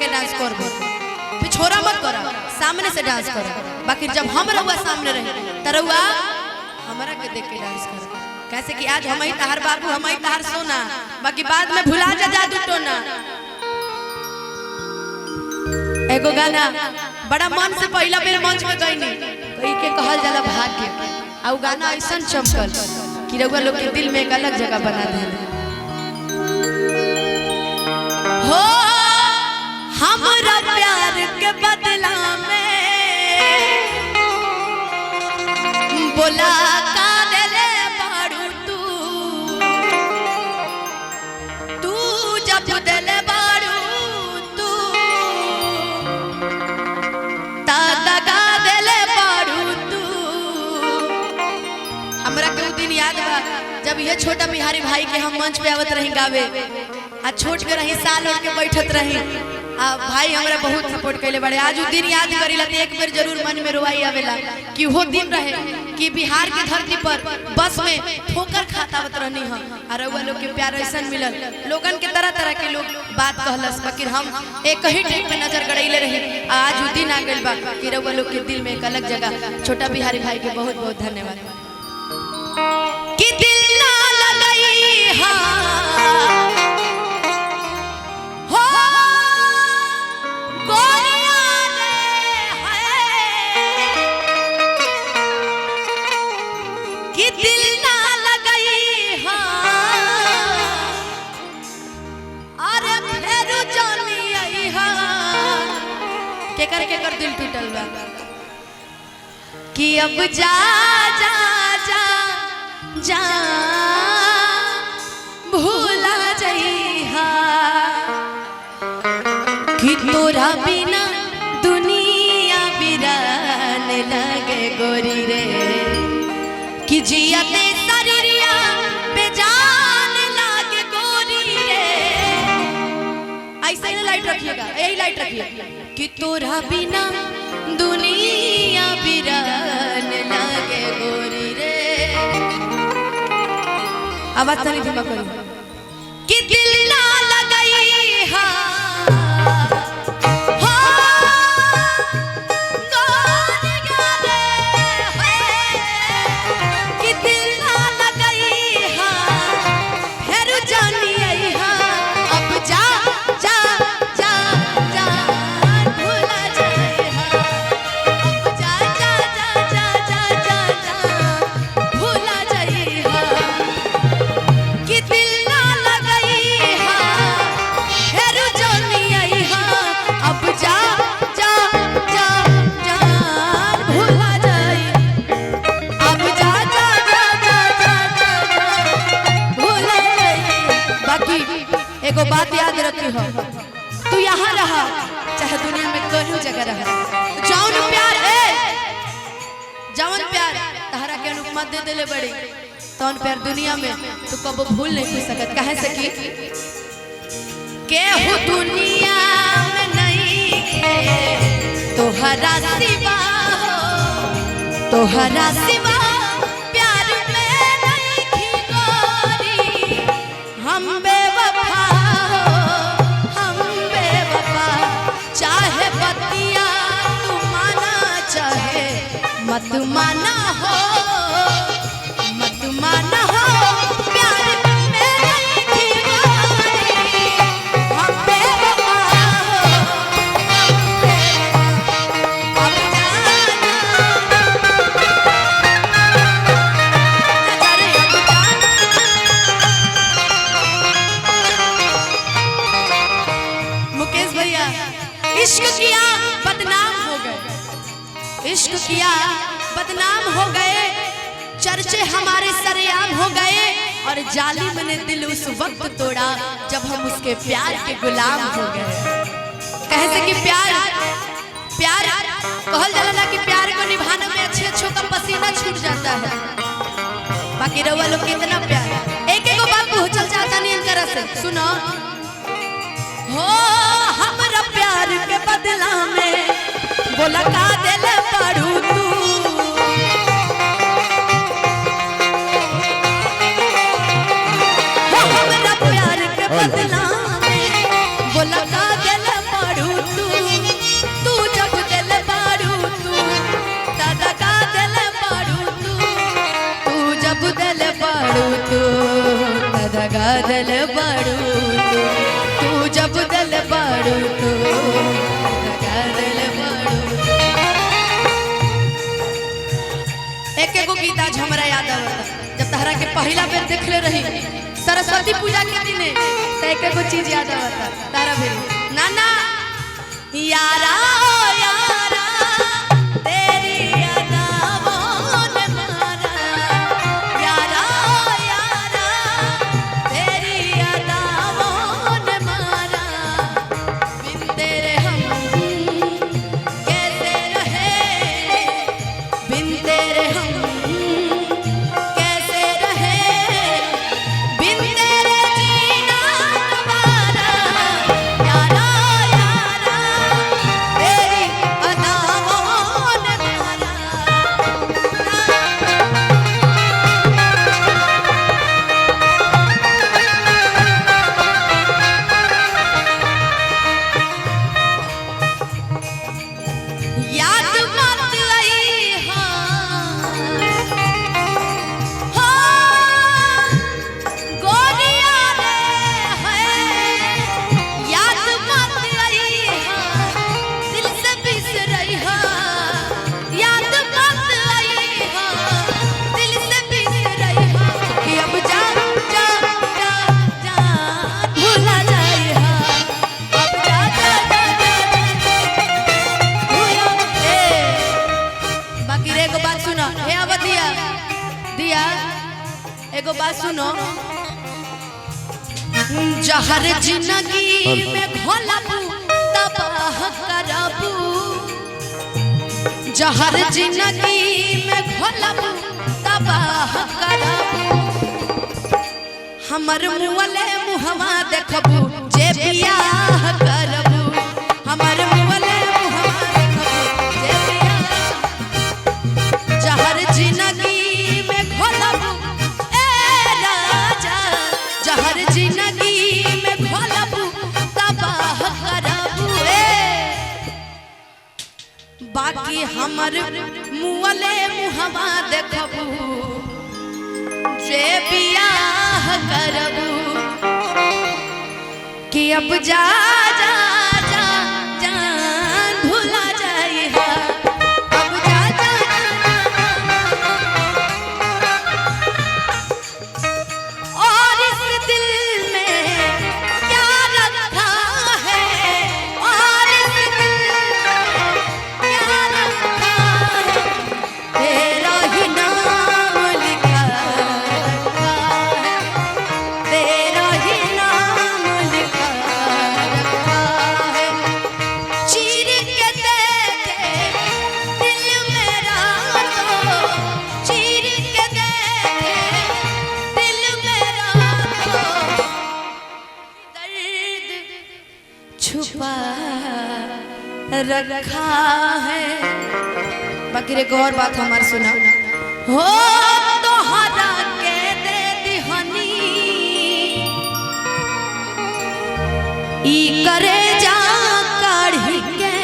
के डांस करबो पिछोरा मत करा सामने से डांस करो बाकी जब हम रहुआ सामने रहे त रहुआ हमरा के देख के डांस करो कैसे कि आज हम ही तहार बाबू हम ही तहार सोना बाकी बाद में भुला जा जादू टोना। एगो गाना बड़ा मन से पहला बेर मंच में गईनी कई के कहल जाला भाग्य आ उ गाना ऐसा चमकल कि रउआ लोग के दिल में एक अलग जगह बना देले हो हमरा प्यार के बदला में बोला का देले बारू तू जब देले बारू तू ता दगा देले बारू तू। हमरा के दिन याद बा जब ये छोटा बिहारी भाई के हम मंच पे आवत रही गावे आ छोट के रही साल ओढ़ के बैठत रही आ भाई हमरा बहुत सपोर्ट कैले बड़े आज दिन याद करीला तो एक बार जरूर मन में रोवाई आवेला कि वो दिन रहे कि बिहार की धरती पर बस में ठोकर खातावत रहनी हम और रउआ लोग के प्यार ऐसा मिलल लोगन के तरह तरह के लोग बात कहलस बाकी हम एक ही टेक पे नजर गड़ैले रही आज वो दिन आ गइल बा कि रउआ लोग के दिल में एक अलग जगह छोटा बिहारी भाई के बहुत बहुत धन्यवाद कि दिल ना लगाई हां दिल ना लगाई हाँ अरे फेरू जानी आई हाँ के कर दिल टूटल बा कि अब जा जा जा जा भूला जाई हाँ कि तोरा बिना दुनिया बिरान लगे गोरी रे कि जियते शरीरिया बेजान लागे गोरी रे ऐसा ही लाइट रखिएगा यही लाइट रखिए कि तोरा बिना दुनिया बिरान लागे गोरी रे आवाज चली धीमा करो कि दिल ना लगाई हाँ एगो बात याद रखी हो तू यहाँ रहा चाहे दुनिया में कोई जगह रहा जौन प्यार तहरा के अनुपमा दे देले बड़ी तौन प्यार दुनिया में तू कबो भूल नहीं हो सकत कहे से कि केहू दुनिया में नहीं है तोहरा सिवा तोहरा सिवा प्यार में नहीं थी गोरी हम बेवफा हम बेवफा चाहे बतिया तू माना चाहे मत माना हो मत माना हो प्यार में नहीं थी गोरी हम बेवफा हो हम बेवफा अब मुकेश भैया इश्क किया बदनाम हो गए इश्क किया बदनाम हो गए चर्चे हमारे सरेआम हो गए और जालिम ने दिल उस वक्त तोड़ा जब हम उसके प्यार के गुलाम हो गए कहे से कि प्यार प्यार कहल जाला कि प्यार को निभाने में अच्छे अच्छों का पसीना छूट जाता है बाकी रउआ लोग कितना प्यार एक एक बात पहुंचल जाता नहीं अंतरा से सुनो हो हमरा प्यार के बदला में बोला का देले पड़ू तू हो हमरा प्यार के बदला में बोला का देले पड़ू पहला बेर देखले रही सरस्वती पूजा के दिन तय को चीज याद आवता तारा भेल नाना यारा यारा तेरी अदाओं ने मारा यारा यारा तेरी अदाओं ने मारा बिन तेरे हम कैसे रहे बिन तेरे हम कैसे रहे बिन तेरे जीना तुम्हारा यारा यारा तेरी अदाओं ने मारा याद मत आई हाँ गोरिया रे है याद मत आई दिल से बिसरई याद मत आई दिल से बिसरई कि अब जा जा जा जा भूला जाए अब जा जा जा बाकी रे एगो बात सुनो हे अब दिया दिया एगो बात सुनो जहर जिंदगी में घोलबू तबाह करबू जहर जिंदगी में घोलबू तबाह करबू हमर मुअले मुहवा देखबू जे बियाह करबू हमर मुअले मुहवा देखबू जे बियाह जहर जिंदगी में घोलबू ए राजा जहर जिंदगी में घोलबू तबाह करबू ए बाकी हमर मुअले मुहवा देखबू जे बियाह करबू कि अब जा जा जा जान भुला जाई अब जा जा और इस दिल में क्या रखा है और इस दिल में क्या रखा है तेरा ही नाम लिखा रखा है तेरा ही नाम लिखा रखा है चीर के देखे दिल मेरा तो चीर के देखे दिल मेरा तो दर्द छुपा रखा है बाकी रे और बात हमार सुना हो तोहरा के दे दिहनी ई करे जा काढ़ी के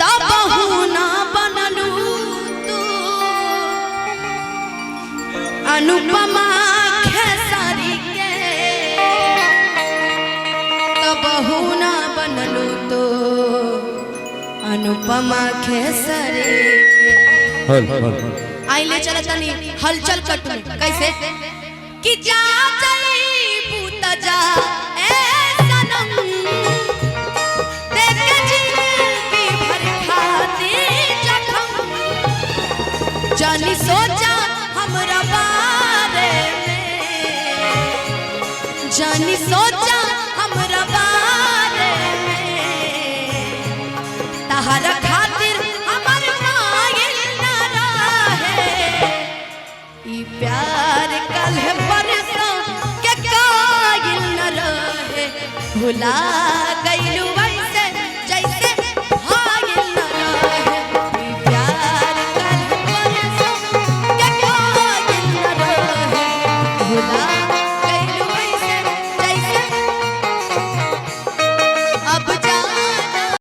तब ना बनलू तू अनुपमा खेसारी के तब ना बनलू तो अनुपमा खेसारी आई ले चल तनी हलचल कट में कैसे कि जा जईबू त जा ए सनम देख जिंदगी भर खाती जखम जानी सोचा हमरा बारे में जानी सोचा हमरा बारे में तहरा खातिर हमर मायल न रहे ई प्यार कल परसों के कायल न रहे भुला